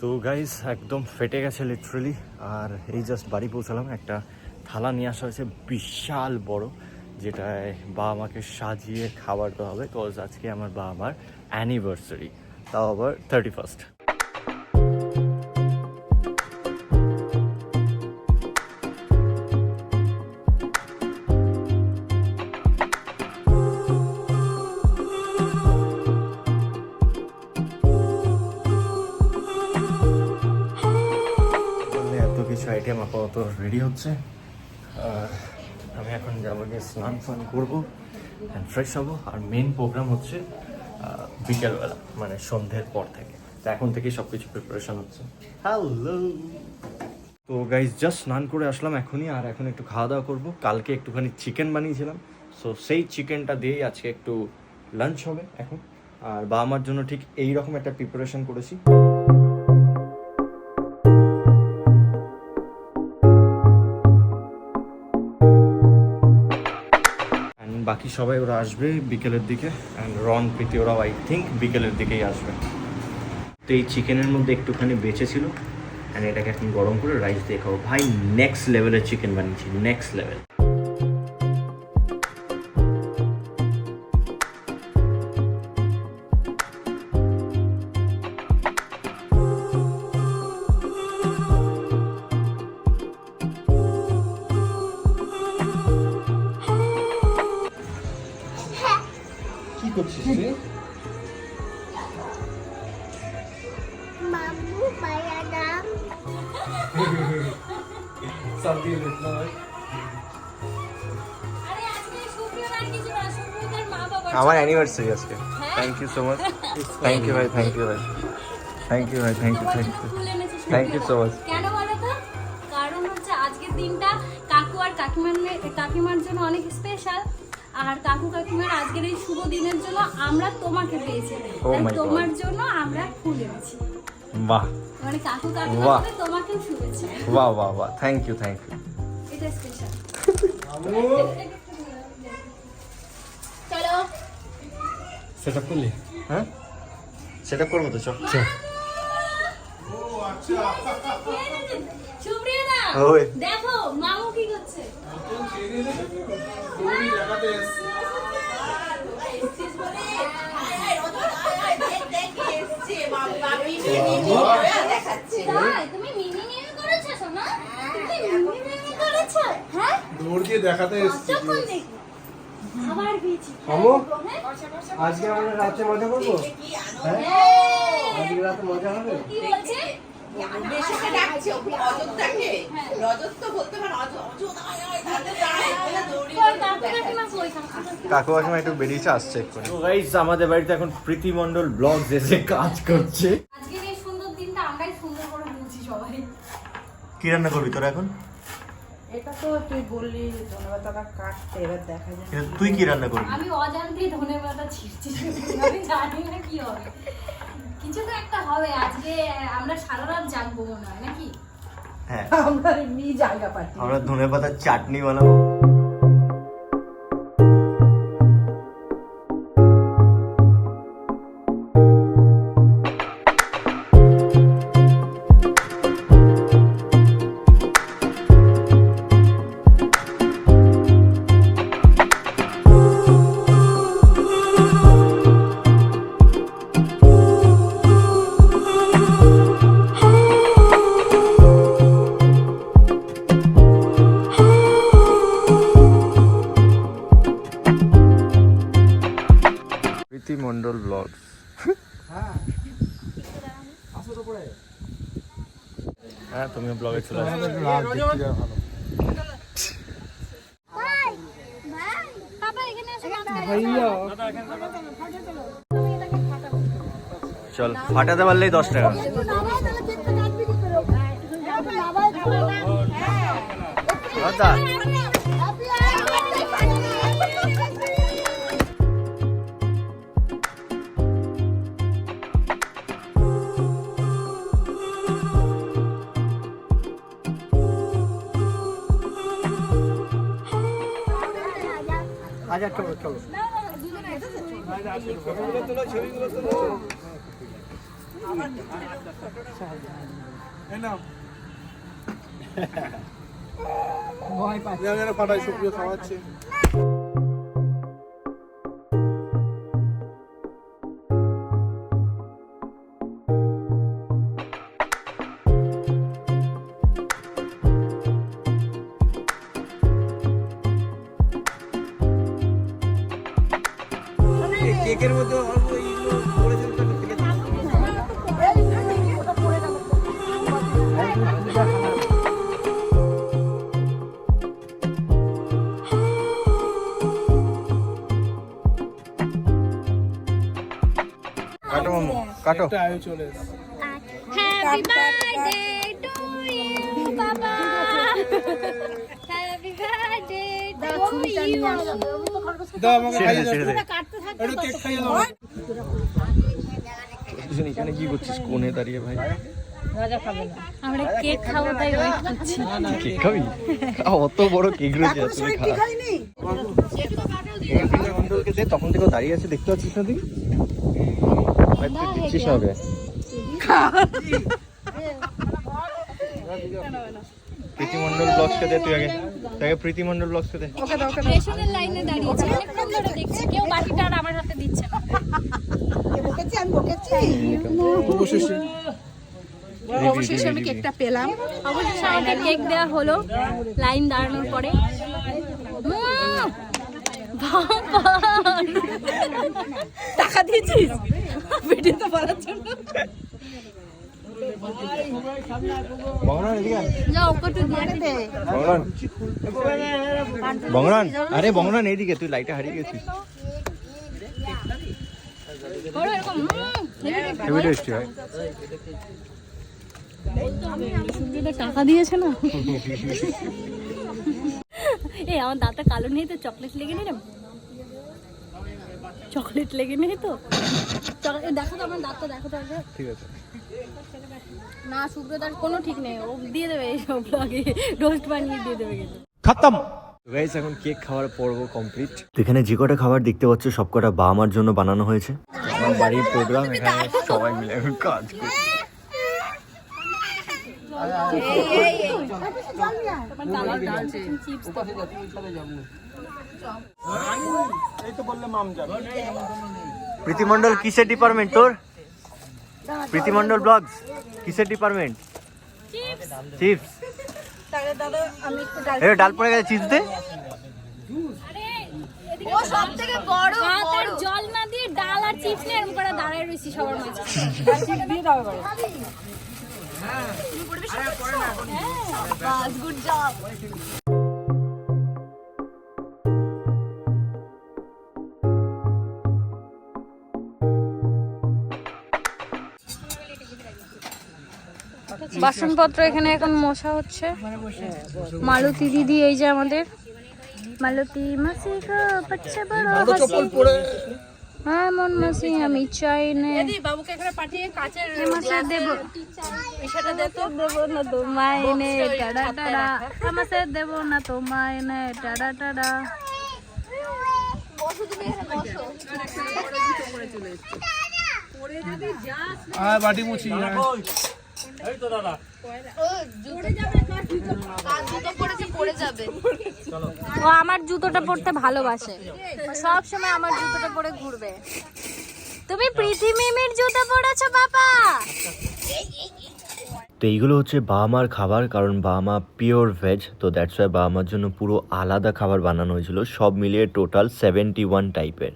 তো গাইস একদম ফেটে গেছে লিটারালি। আর এই জাস্ট বাড়ি পৌঁছালাম, একটা থালা নিয়ে আসা হয়েছে বিশাল বড়, যেটায় বাবা মাকে সাজিয়ে খাবার দেওয়া হবে। কজ আজকে আমার বাবা মার অ্যানিভার্সারি, তাও আবার 31st। আইটেম আপাতত রেডি হচ্ছে। আমি এখন যাবো, গিয়ে স্নান ফান করবো, ফ্রেশ হবো। আর মেন প্রোগ্রাম হচ্ছে বিকেলবেলা, মানে সন্ধ্যের পর থেকে। তো এখন থেকেই সব কিছু প্রিপারেশন হচ্ছে। হ্যালো, তো গাইজ জাস্ট স্নান করে আসলাম এখনই। আর এখন একটু খাওয়া দাওয়া করবো। কালকে একটুখানি চিকেন বানিয়েছিলাম, সো সেই চিকেনটা দিয়েই আজকে একটু লাঞ্চ হবে এখন। আর বাবা মার জন্য ঠিক এইরকম একটা প্রিপারেশন করেছি। বাকি সবাই ওরা আসবে বিকেলের দিকে, অ্যান্ড রন প্রীতি ওরাও আই থিঙ্ক বিকেলের দিকেই আসবে। তো এই চিকেনের মধ্যে একটুখানি বেঁচে ছিল, অ্যান্ড এটাকে এখন গরম করে রাইস দিয়ে খাবো। ভাই নেক্সট লেভেলের চিকেন বানিয়েছি, নেক্সট লেভেল। কি করছিস তুই? মামু বায়াদাম সাবি লিখনা ভাই। আরে আজকে সুপ্রিয়া আর কিছু না, সুপ্রিয়ার মা বাবা আমার অ্যানিভার্সারি আজকে। Thank you so much. Thank you ভাই, থ্যাংক ইউ ভাই, থ্যাংক ইউ ভাই, thank you, thank you, thank you so much. কেন বলো তো? কারণ হচ্ছে আজকের দিনটা কাকু আর কাকিমার জন্য অনেক স্পেশাল। আর কাকু কাকিমার আজকের এই শুভ দিনের জন্য আমরা তোমাকে পেয়েছি, তাই তোমার জন্য আমরা ফুল এনেছি। বাহ, মানে কাকু কাকিমার তোমাকে শুভেচ্ছা। বাহ বাহ বাহ, থ্যাংক ইউ, থ্যাংক ইউ। এটা স্পেশাল। চলো সেটআপ করলি? হ্যাঁ, সেটআপ করবো তো, চল। সুপ্রিয়া না, ওই দেখো মামু কি করছে। তুমি মিনি মিমি করেছো সোনা? তুমি মিনি মিমি করেছো? হ্যাঁ, দৌড় দিয়ে দেখাতে এসেছি। কতক্ষণ দেখি খাবার পেয়েছি। মামু, আজকে আমরা রাতে মজা করবো? হ্যাঁ, আজকে রাতে মজা হবে। কি বলছে? বেশিকে ডাকছে অযোধ্যাকে। রজত তো বলতে পারে অযোধ্য আয় আয় তাতে যায় বলে দৌড়ি কাকিমা কই? কাকু কাকিমা একটু বেরিয়েছে, আসছে এক্ষুনি। তো গাইস আমাদের বাড়িতে এখন প্রীতি মণ্ডল ব্লগস এসে কাজ করছে। আজকের এই সুন্দর দিনটা আমরাই সুন্দর করে বুঝি সবাই। কি রান্না করবি তোরা এখন? এটা তো তুই বললি ধন্যবাদটা কাটতে, এবার দেখা যায়। তুই কি রান্না করবি? আমি অজান্তেই ধনেপাতা ছিঁড়ছি, আমি জানি না কি হবে। কিছু তো একটা হবে। আজকে আমরা সারা রাত জাগবো মনে হয়, নাকি? হ্যাঁ, আমরা এমনি জায়গা পাচ্ছি। আমরা ধনেপাতার চাটনি বানাবো। প্রীতি মণ্ডল ব্লগস। হ্যাঁ, তুমিও ব্লগে চলে আসো। বাবা এখানে এসে চল, ফাটাতে পারলেই 10 টাকা। দাদা আচ্ছা চলো চলো। ছবিগুলো তোলো, ছবিগুলো তোলো। ফাটাই শুকিয়ে খাওয়াচ্ছে। কেকের মধ্যে অল্প এইগুলো পড়েছিল তো থেকে কাটো মামু কাটো। আয়ু চলে এসেছে। হ্যাপি বার্থডে টু ইউ বাবা, হ্যাপি বার্থডে টু ইউ। দাও আমাকে খাইয়ে দাও। ছেড়ে দে। একটু কেক খাইয়ে দাও। দুজন এখানে কি করছিস কোণে দাঁড়িয়ে ভাই? আমরা কেক খাবো তাই ওয়েট করছি। কেক খাবি? অত বড় কেক রয়েছে তুই খা। মন্ডলকে যে তখন থেকে ও দাঁড়িয়ে আছে দেখতে পাচ্ছিস না তুই? ভাই তুই দিচ্ছিস হবে। প্রীতি মন্ডল ব্লগসকে দে তুই আগে। তাকে প্রীতি মন্ডল ব্লগসকে দে। রেশনের লাইনে দাঁড়িয়েছি, অনেকক্ষণ ধরে দেখছি কেউ বাকিটা আর আমার হাতে দিচ্ছে না। অবশেষে আমি কেকটা পেলাম। অবশেষে আমাকে কেক দেওয়া হলো লাইন দাঁড়ানোর পরে। টাকা দিয়েছিস ভিডিওতে বলার জন্য? বংরান এদিকে আয়। যাও কটু দিয়ে বংরান বংরান আরে বংরান এইদিকে, তুই লাইটে হারিয়ে গেছিস। করো এরকম। হেভি টেস্টি হয়। সূর্যটা টাকা দিয়েছে না। এই আমার দাঁতটা কালো নেই তো, চকলেট লেগে নেই রে, চকলেট লেগে নেই তো। দেখো তো আমার দাঁতটা, দেখো তো আগে। ঠিক আছে। না সুব্রতার কোনো ঠিক নেই, ও দিয়ে দেবে এইসব ব্লগে রোস্ট বানিয়ে দিয়ে দেবে কিন্তু। খতম গাইস, এখন কেক খাওয়ার পর্ব কমপ্লিট। এখানে যে কটা খাবার দেখতে পাচ্ছ সব কটা বাবা মার জন্য বানানো হয়েছে। আমার বাড়ির প্রোগ্রাম, এখানে সবাই মিলে এখন কাজ করছে। প্রীতি মন্ডল কিসের ডিপার্টমেন্ট তোর? প্রীতি মন্ডল ব্লগস কিসের ডিপার্টমেন্ট? চিপস। এ ডাল পড়ে গেছে, চিপস দে। ও সব থেকে বড় হাতের জল না দিয়ে ডাল আর চিপস নিয়ে এরকম করে দাঁড়ায় রইছি সবার মাঝে। দিয়ে দাও এবারে। বাস গুড জব। বাসনপত্র এখানে এখন মোছা হচ্ছে। মালতী দিদি, এই যে আমাদের মালতী মাসি গো বাচ্চা বড় হাসি, হ্যাঁ মন মাসি আমি চাই না। বাবুকে এখানে পাঠিয়ে কাচের মাসে দেব, সেটা দে তো। দেব না তো মাইনে টাড়া টাড়া, আমাসে দেব না তো মাইনে টাড়া টাড়া। বাটি মুছি। ও আমার জুতোটা পরতে ভালোবাসে, সব সময় আমার জুতোটা পরে ঘুরবে। তুমি প্রীতি মিমির জুতো পরেছো বাবা। তো এইগুলো হচ্ছে বাবা মার খাবার, কারণ বাবা মা পিওর ভেজ, তো দ্যাটস ওয়াই বাবা মার জন্য পুরো আলাদা খাবার বানানো হয়েছিল। সব মিলিয়ে টোটাল 71 টাইপের।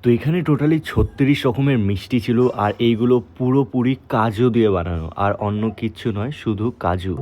তো এখানে টোটালি 36 রকমের মিষ্টি ছিল, আর এইগুলো পুরোপুরি কাজু দিয়ে বানানো, আর অন্য কিচ্ছু নয়, শুধু কাজু।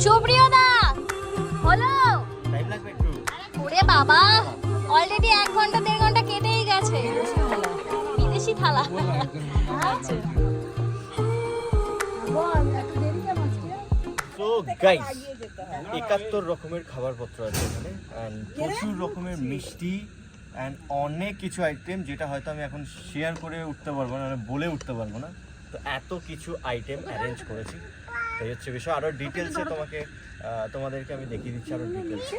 সুপ্রিয়দা হলো টাইম লাগবে একটু। ওরে বাবা, অলরেডি 1 ঘন্টা 1.5 ঘন্টা কেটেই গেছে। বিদেশি থালা। আচ্ছা তো গাইস 71 রকমের খাবারপত্র আছে এখানে, অ্যান্ড প্রচুর রকমের মিষ্টি অ্যান্ড অনেক কিছু আইটেম, যেটা হয়তো আমি এখন শেয়ার করে উঠতে পারবো না, মানে বলে উঠতে পারবো না। তো এত কিছু আইটেম অ্যারেঞ্জ করেছি, তাই হচ্ছে বিষয়। আরও ডিটেলসে তোমাদেরকে আমি দেখিয়ে দিচ্ছি আরও ডিটেলসে।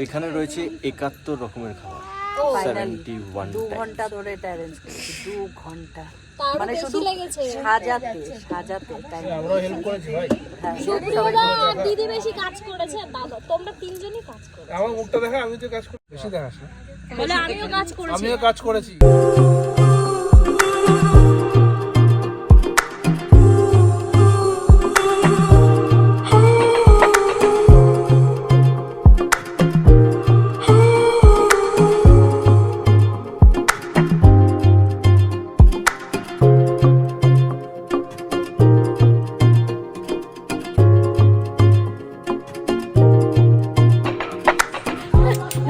এখানে রয়েছে 71 রকমের খাবার, 71 2 টাইম। ঘন্টা ধরে এটা অ্যারেঞ্জ করেছি, 2 ঘন্টা। তারও মানে বেশি শুধু লেগেছে। সাজাতে টাইম। আমরাও হেল্প করেছি ভাই। হ্যাঁ, সুপ্রিয়দা আর দিদি বেশি কাজ করেছে, দাদা তোমরা তিনজনই কাজ করেছো। আমার মুখটা দেখা, আমি তো কাজ করি বেশি দেখাস না। বলে আমিও কাজ করেছি। আমিও কাজ করেছি।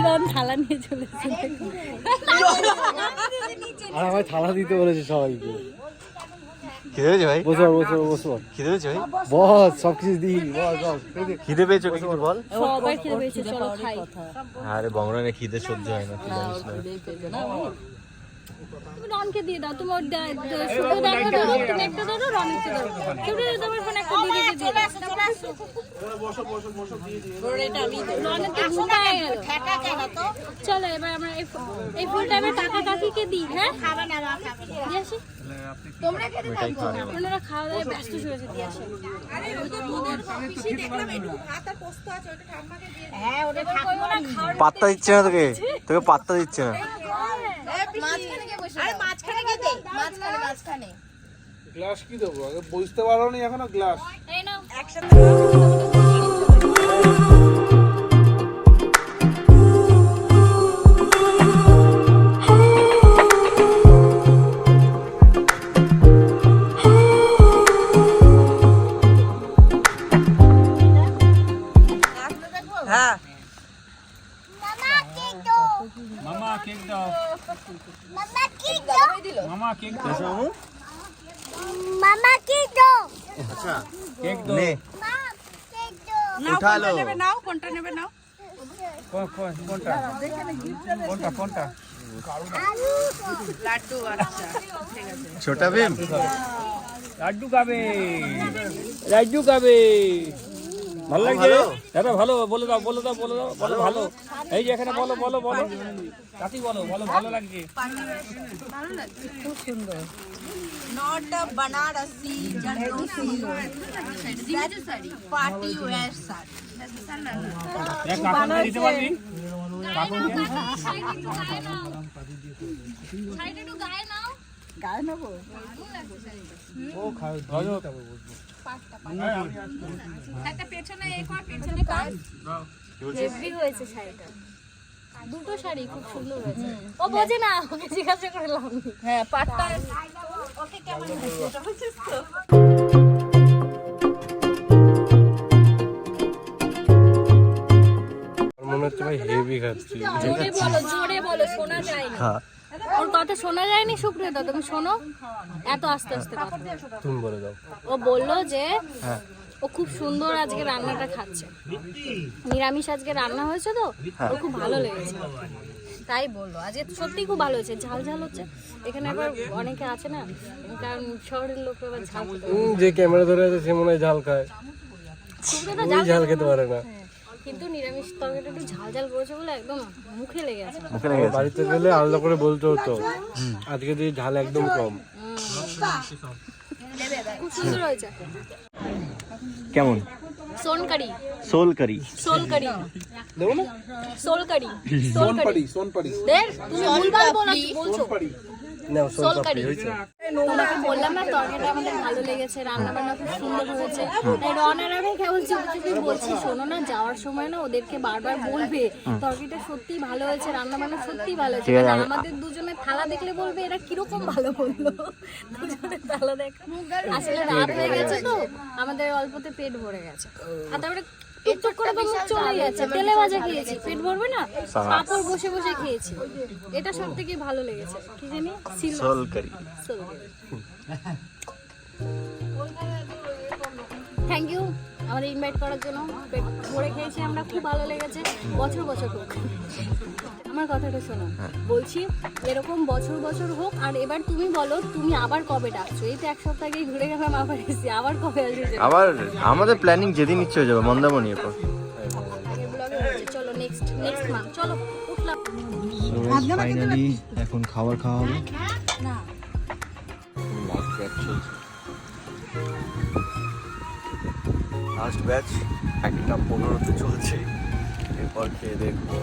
রন থালা নিয়ে চলেছে। আর আমায় থালা দিতে বলেছে সবাইকে। খিদে পেয়েছে ভাই? বসো। খিদে পেয়েছে ভাই? বস সবকিছু দিই, বস। খিদে পেয়েছো কি বল? সবাই খেতে পেয়েছে, চলো খাই। আরে বংরানে খিদে সহ্য হয় না, তুই জানিস না। তুমি রনকে দিয়ে দাও, তোমার সুপ্রিয়দাকে দাও, তুমি একটা দাও, রন একটা দাও। সুপ্রিয়দা তোমার ফোনে একটা দিদিকে দিয়ে দাও। রনের তো ঘুমায় গেল। চলো এবার আমরা এই ফুল টাইমে কাকা কাকিকে দিই। হ্যাঁ দিয়ে আসি। ওনারা খাওয়া দাওয়ায় ব্যস্ত হয়েছে, দিয়ে আসি। পাত্তা দিচ্ছে না তোকে, পাত্তা দিচ্ছে না। গ্লাস কি দেবো? আগে বুঝতে পারো নি এখনো গ্লাস। এই নাও। হ্যাঁ, মামা কেক দাও। আচ্ছা কেক দাও। নে নাও, উঠা লো। কোনটা নেবে নাও, কোনটা নেবে নাও। কোনটা লাড্ডু আচ্ছা ঠিক আছে ছোটা ভীম লাড্ডু খাবে লাড্ডু খাবে ভালো লাগছে দাদা ভালো বলে দাও বলে দাও বলে দাও বলো ভালো এই যে এখানে বলো বলো বলো কাকি বলো বলো ভালো লাগছে খুব সুন্দর not a Banarasi zardozi party wear sari এক কাকু দিতে পারবি কাকু শাড়িটা একটু গায়ে নাও। একটা পেছনে পেছনে হেভি হয়েছে শাড়িটা। দুটো শাড়ি খুব সুন্দর হয়েছে। ও বোঝে না, ওকে জিজ্ঞাসা করে লাভ নেই। হ্যাঁ পাটটা ওকে কেমন হয়েছে এটা হচ্ছে তো মনে হচ্ছে ভাই হেভি খাচ্ছি। জোরে বলো, শোনা যায় না। ওর কথা শোনা যায়নি সুপ্রিয়তা, তুমি শোনো। এত আস্তে আস্তে কথা। তুমি বলে দাও। ও বললো যে ও খুব সুন্দর আজকে রান্নাটা খাচ্ছে, নিরামিষ আজকে রান্না হয়েছে তো ওর খুব ভালো লেগেছে, তাই বললো আজকে সত্যি খুব ভালো হয়েছে। ঝাল ঝাল হচ্ছে, এখানে আবার অনেকে আছে না, কারণ শহরের লোক আবার ঝাল খেতে পারে না। যে ক্যামেরা ধরে আছে সে মনে হয় ঝাল খায়, সুপ্রিয়তা ওই ঝাল খেতে পারে না। কিন্তু নিরামিষ তরকারিটা একটু ঝাল ঝাল করেছে বলে একদম মুখে লেগে আছে। বাড়িতে গেলে আলাদা করে বলতে হতো আজকে দিয়ে ঝাল একদম কম। খুব সুন্দর হয়েছে। কেমন? সোনকারি সোলকারি। সোলকারি দেবো না? সোলকারি সোনকারি দেখ তুমি ভুলভাল বলছো। নাও সোল সোলকারি পাপড়ি হয়েছে। তোমাকে বললাম না তরকারিটা আমাদের ভালো লেগেছে, রান্না বান্না খুব সুন্দর হয়েছে। রনের আমি কেবল চুপি বলছি, শোনো না, যাওয়ার সময় না ওদেরকে বারবার বলবে তরকারিটা সত্যি ভালো হয়েছে, রান্না বান্না সত্যি ভালো হয়েছে। মানে আমাদের দুজনের থালা দেখলে বলবে এরা কিরকম ভালো বললো। দুজনের থালা দেখ, আসলে রাত হয়ে গেছে তো আমাদের অল্পতে পেট ভরে গেছে, আর তারপরে টুকটুক করে তো মুখ চলে যাচ্ছে। তেলে ভাজা খেয়েছি, পেট ভরবে না, পাপড় বসে বসে খেয়েছি। এটা সব থেকে ভালো লেগেছে। কি জানি সোলকারি। থ্যাংক ইউ আমাদের ইনভাইট করার জন্য। পেট ভরে খেয়েছি আমরা, খুব ভালো লেগেছে। বছর বছর হোক। আমার কথাটা শোনো, বলছি এরকম বছর বছর হোক। আর এবার তুমি বলো, তুমি আবার কবে ডাকছো? এই তো এক সপ্তাহ আগেই ঘুরে গেলাম, আবার এসেছি, আবার কবে আসবে? আবার আমাদের প্ল্যানিং যেদিন ইচ্ছে হয়ে যাবে, মন্দারমণির পর। আগের ব্লগে বলছি, চলো নেক্সট মান্থ চলো উঠলাম। ফাইনালি এখন খাবার খাওয়া হবে। লাস্ট ব্যাচ 1:15 চলছে, এরপর খেয়ে দেখবো